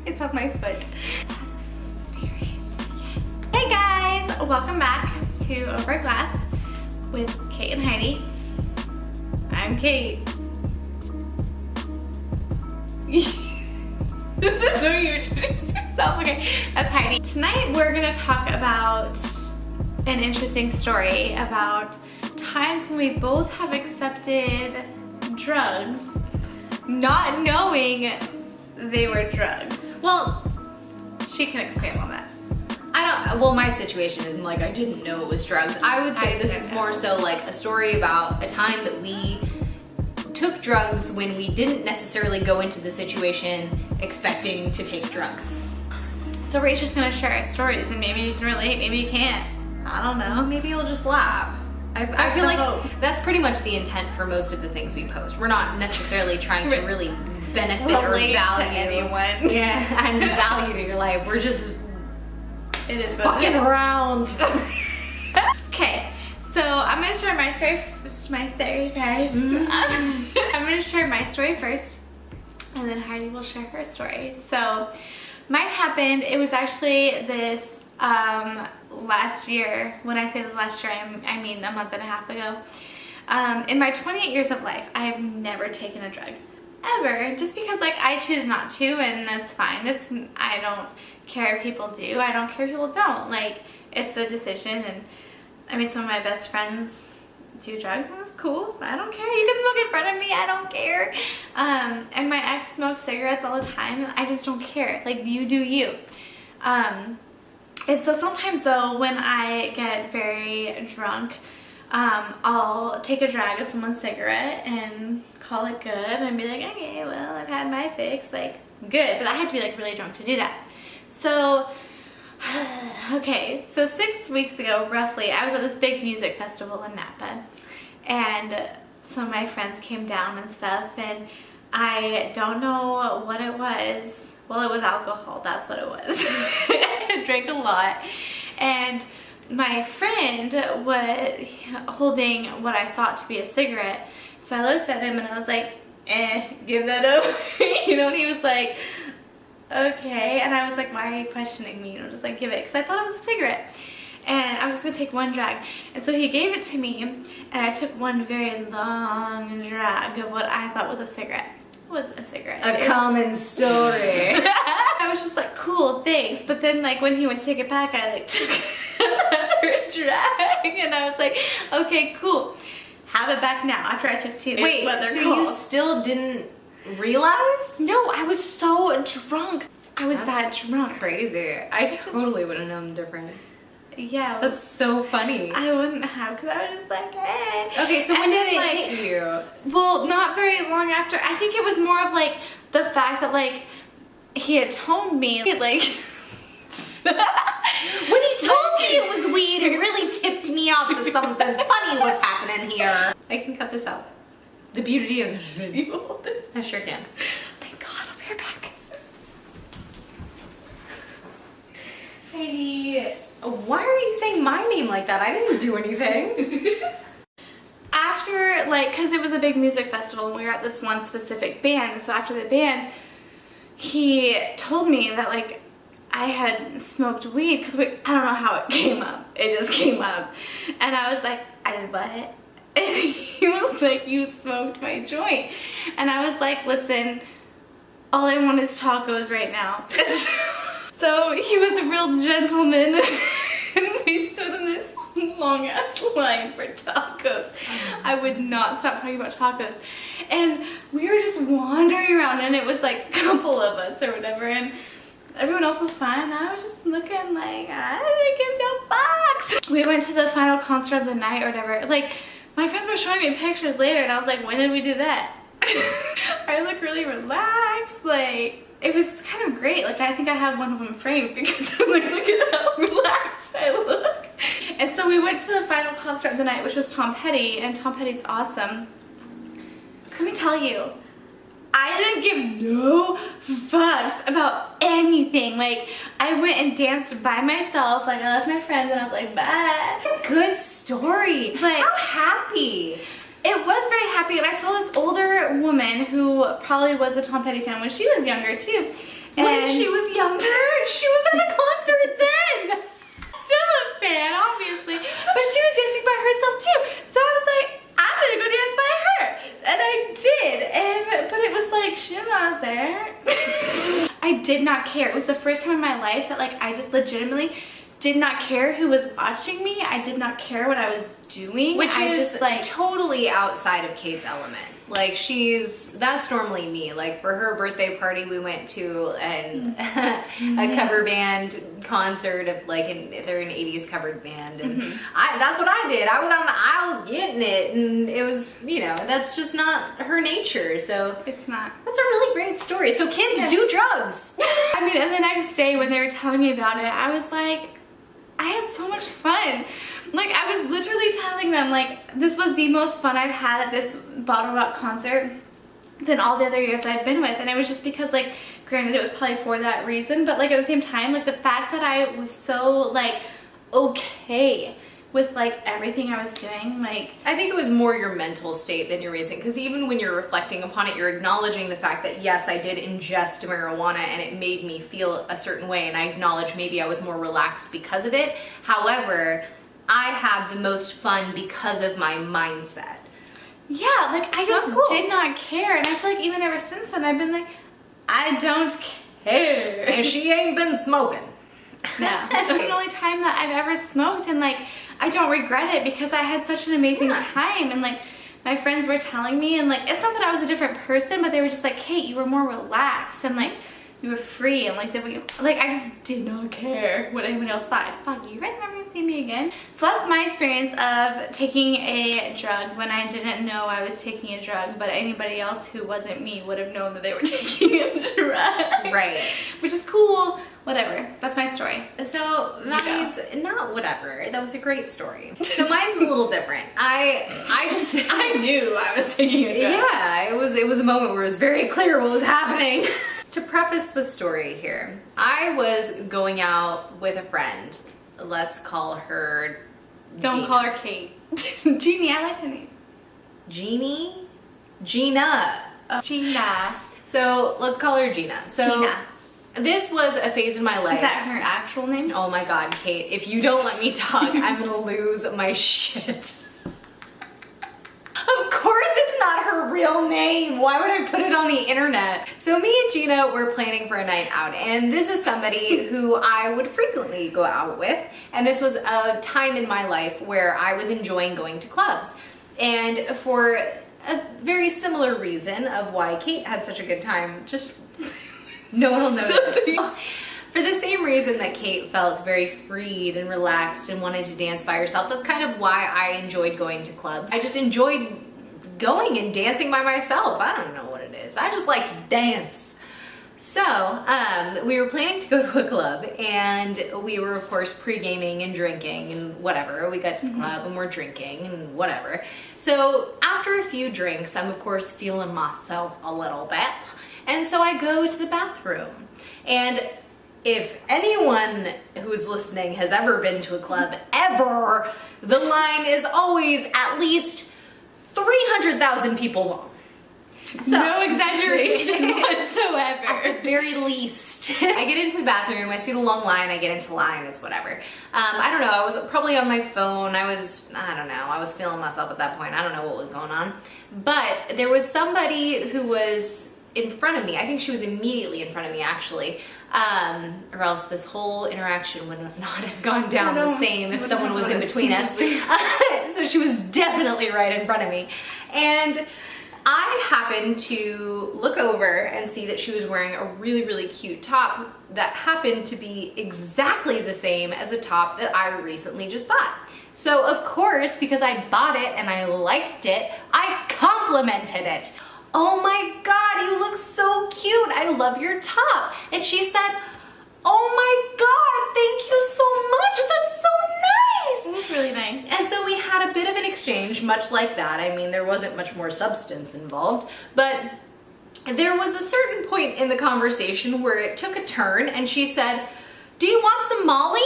It's on my foot. Spirit. Yes. Hey guys, welcome back to Over a Glass with Kate and Heidi. I'm Kate. This is the way you introduce yourself. Okay, that's Heidi. Tonight we're gonna talk about an interesting story about times when we both have accepted drugs not knowing they were drugs. Well, she can expand on that. Well, my situation isn't like I didn't know it was drugs. I would say this is more so like a story about a time that we took drugs when we didn't necessarily go into the situation expecting to take drugs. So we're just gonna share our stories and maybe you can relate, maybe you can't. I don't know. Maybe you'll just laugh. I feel like that's pretty much the intent for most of the things we post. We're not necessarily trying to really benefit or value to anyone. Yeah, and value to your life. We're just fucking around. Okay, so I'm gonna share my story. Guys. I'm gonna share my story first, and then Heidi will share her story. So, mine happened. It was actually this last year. When I say the last year, I mean a month and a half ago. In my 28 years of life, I have never taken a drug. Ever. Just because like I choose not to, and that's fine. I don't care if people do. I don't care if people don't. Like, it's a decision, and I mean, some of my best friends do drugs, and it's cool. I don't care. You can smoke in front of me. I don't care. And my ex smokes cigarettes all the time, and I just don't care. Like, you do you. And so sometimes though, when I get very drunk, I'll take a drag of someone's cigarette and call it good and be like, okay, well, I've had my fix, like, good. But I had to be like really drunk to do that. So, okay, so 6 weeks ago, roughly, I was at this big music festival in Napa, and some of my friends came down and stuff, and I don't know what it was. Well, it was alcohol, that's what it was. I drank a lot, and my friend was holding what I thought to be a cigarette, so I looked at him and I was like, give that up. You know, and he was like, okay, and I was like, why are you questioning me? You know, just like, give it, because I thought it was a cigarette, and I was just gonna take one drag, and so he gave it to me, and I took one very long drag of what I thought was a cigarette. It wasn't a cigarette. A common story. I was just like, cool, thanks, but then like when he went to take it back, I like took another drag, and I was like, okay, cool, have it back now, after I took two. Wait, so you still didn't realize? No, I was so drunk. I was that drunk. Crazy. I totally would have known the difference. Yeah. That's so funny. I wouldn't have, because I was just like, hey. Okay, so when did it hit you? Well, not very long after. I think it was more of like the fact that like he had told me like when he told me it was weed, it really tipped me off that something funny was happening here. I can cut this out. The beauty of the video. I sure can. Thank God, I'll be right back. Heidi. Why are you saying my name like that? I didn't do anything. After, like, because it was a big music festival and we were at this one specific band, so after the band, he told me that, like, I had smoked weed, because I don't know how it came up. It just came up. And I was like, I did what? And he was like, you smoked my joint. And I was like, listen, all I want is tacos right now. So he was a real gentleman, and we stood in this long ass line for tacos. I would not stop talking about tacos. And we were just wandering around, and it was like a couple of us or whatever, and everyone else was fine. I was just looking like, I didn't give no fucks. We went to the final concert of the night or whatever. Like, my friends were showing me pictures later, and I was like, when did we do that? I look really relaxed, like, it was kind of great. Like, I think I have one of them framed because I'm like, look at how relaxed I look. And so we went to the final concert of the night, which was Tom Petty, and Tom Petty's awesome. Let me tell you, I didn't give no fucks about anything. Like, I went and danced by myself. Like, I left my friends and I was like, bye. Good story. Like, how happy. It was very happy, and I saw this older woman who probably was a Tom Petty fan when she was younger too. When she was younger? She was at the concert then! Still a fan, obviously. But she was dancing by herself too. So I was like, I'm gonna go dance by her. And I did. But it was like, she didn't know I was there. I did not care. It was the first time in my life that like I just legitimately did not care who was watching me. I did not care what I was doing. Which I is just, like, totally outside of Kate's element. Like that's normally me. Like for her birthday party, we went to a cover band concert of like, they're an 80s covered band. And that's what I did. I was on the aisles getting it. And it was, you know, that's just not her nature. So it's not. That's a really great story. So kids do drugs. I mean, and the next day when they were telling me about it, I was like, I had so much fun. Like, I was literally telling them, like, this was the most fun I've had at this Bottle Rock concert than all the other years I've been with. And it was just because, like, granted, it was probably for that reason, but, like, at the same time, like, the fact that I was so, like, okay with, like, everything I was doing, like... I think it was more your mental state than your reason, because even when you're reflecting upon it, you're acknowledging the fact that, yes, I did ingest marijuana and it made me feel a certain way, and I acknowledge maybe I was more relaxed because of it. However, I had the most fun because of my mindset. Yeah, like, I just did not care, and I feel like even ever since then, I've been like, I don't care. And she ain't been smoking. No. It's the only time that I've ever smoked, and, like, I don't regret it because I had such an amazing time, and like my friends were telling me, and like it's not that I was a different person, but they were just like, Kate, you were more relaxed and like you were free, and like I just did not care what anyone else thought. Fuck, you guys never gonna see me again. So that's my experience of taking a drug when I didn't know I was taking a drug, but anybody else who wasn't me would have known that they were taking a drug. Right. Which is cool. Whatever. That's my story. So that means not whatever. That was a great story. So mine's a little different. I knew I was taking a drug. Yeah, it was a moment where it was very clear what was happening. To preface the story here, I was going out with a friend. Let's call her Don't call her Kate. Jeannie, I like the name. Jeannie? Gina. Gina. So let's call her Gina. So Gina. This was a phase in my life. Is that her actual name? Oh my God, Kate, if you don't let me talk, I'm gonna lose my shit. Of course it's not her real name. Why would I put it on the internet? So me and Gina were planning for a night out, and this is somebody who I would frequently go out with, and this was a time in my life where I was enjoying going to clubs. And for a very similar reason of why Kate had such a good time, just... No one will notice. For the same reason that Kate felt very freed and relaxed and wanted to dance by herself, that's kind of why I enjoyed going to clubs. I just enjoyed going and dancing by myself. I don't know what it is. I just like to dance. So, we were planning to go to a club, and we were, of course, pre-gaming and drinking and whatever. We got to the club and we're drinking and whatever. So, after a few drinks, I'm, of course, feeling myself a little bit. And so I go to the bathroom, and if anyone who's listening has ever been to a club ever, the line is always at least 300,000 people long. So, no exaggeration whatsoever. At the very least. I get into the bathroom, I see the long line, I get into line, it's whatever. I don't know, I was probably on my phone, I was feeling myself at that point, I don't know what was going on. But there was somebody who was in front of me. I think she was immediately in front of me, actually, or else this whole interaction would not have gone down the same if someone was in between us. So she was definitely right in front of me, and I happened to look over and see that she was wearing a really, really cute top that happened to be exactly the same as a top that I recently just bought. So of course, because I bought it and I liked it, I complimented it. Oh my God, you look so cute. I love your top. And she said, oh my God, thank you so much. That's so nice. That's really nice. And so we had a bit of an exchange, much like that. I mean, there wasn't much more substance involved, but there was a certain point in the conversation where it took a turn and she said, do you want some Molly?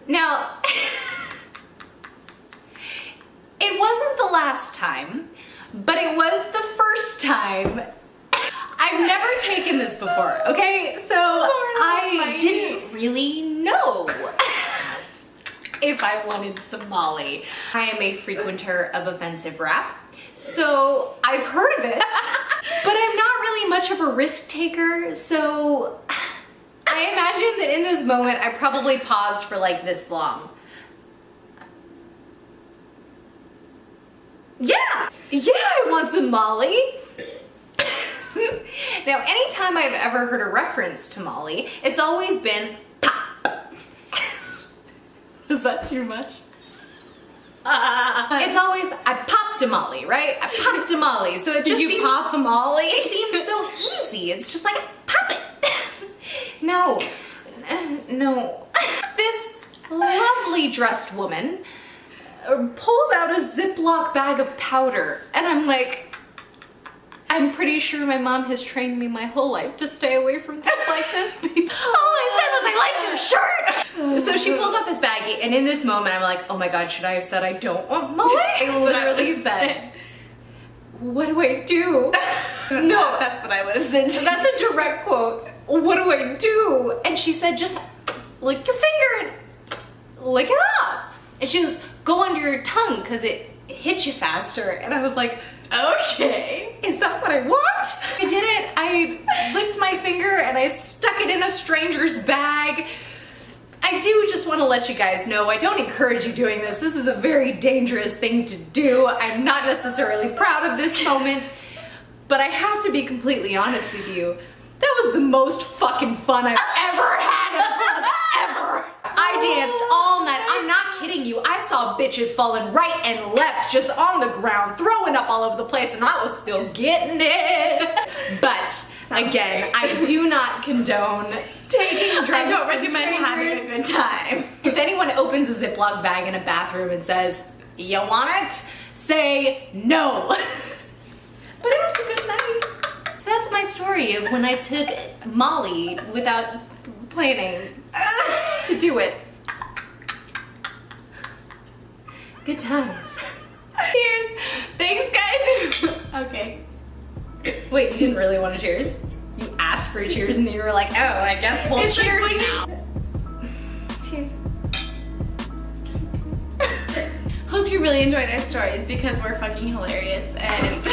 Now, It wasn't the last time, but it was the first time. I've never taken this before, okay? So I didn't really know if I wanted some Molly. I am a frequenter of offensive rap, so I've heard of it, but I'm not really much of a risk taker, so I imagine that in this moment I probably paused for like this long. Yeah, I want some Molly. Now, anytime I've ever heard a reference to Molly, it's always been pop. Is that too much? It's always, I popped a Molly, right? I popped a Molly. So it just Did you pop a Molly? It seems so easy. It's just like, pop it. No. This lovely dressed woman pulls out a Ziploc bag of powder, and I'm like, I'm pretty sure my mom has trained me my whole life to stay away from things like this. All I said was, I like your shirt! So she pulls out this baggie, and in this moment I'm like, oh my god, should I have said I don't want Molly? I literally said, what do I do? No, that's what I would have said. That's a direct quote. What do I do? And she said, just lick your finger and lick it up. And she goes, go under your tongue because it hits you faster. And I was like, okay, is that what I want? I did it. I licked my finger and I stuck it in a stranger's bag. I do just want to let you guys know, I don't encourage you doing this. This is a very dangerous thing to do. I'm not necessarily proud of this moment, but I have to be completely honest with you. That was the most fucking fun I've ever had in a club, ever. I danced all night. I'm not kidding you. I saw bitches falling right and left, just on the ground, throwing up all over the place, and I was still getting it. But again, I do not condone taking drugs. I don't recommend having a good time. If anyone opens a Ziploc bag in a bathroom and says, you want it? Say no. But it was a good night. So that's my story of when I took Molly without planning to do it. Good times. Cheers. Thanks, guys. Okay. Wait, you didn't really want to cheers? You asked for a cheers and then you were like, oh, I guess we'll It's like cheers when you- now. Cheers. Hope you really enjoyed our stories because we're fucking hilarious and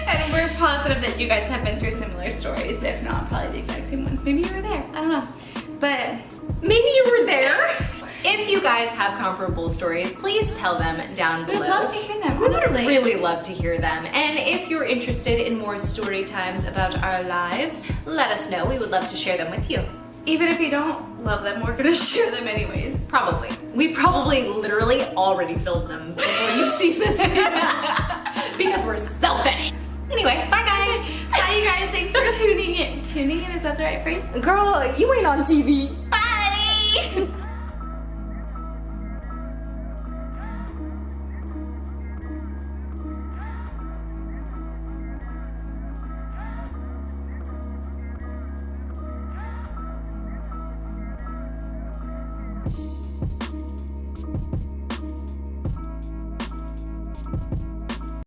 and we're positive that you guys have been through similar stories, if not probably the exact same ones. Maybe you were there, I don't know. But maybe you were there. If you guys have comparable stories, please tell them down below. we'd love to hear them, We would honestly. really love to hear them. And if you're interested in more story times about our lives, let us know. We would love to share them with you. Even if you don't love them, we're gonna share them anyways. Probably. We probably literally already filled them before you've seen this video. Because we're selfish. Anyway, bye guys. Bye you guys, thanks for tuning in. Tuning in, is that the right phrase? Girl, you ain't on TV. Bye!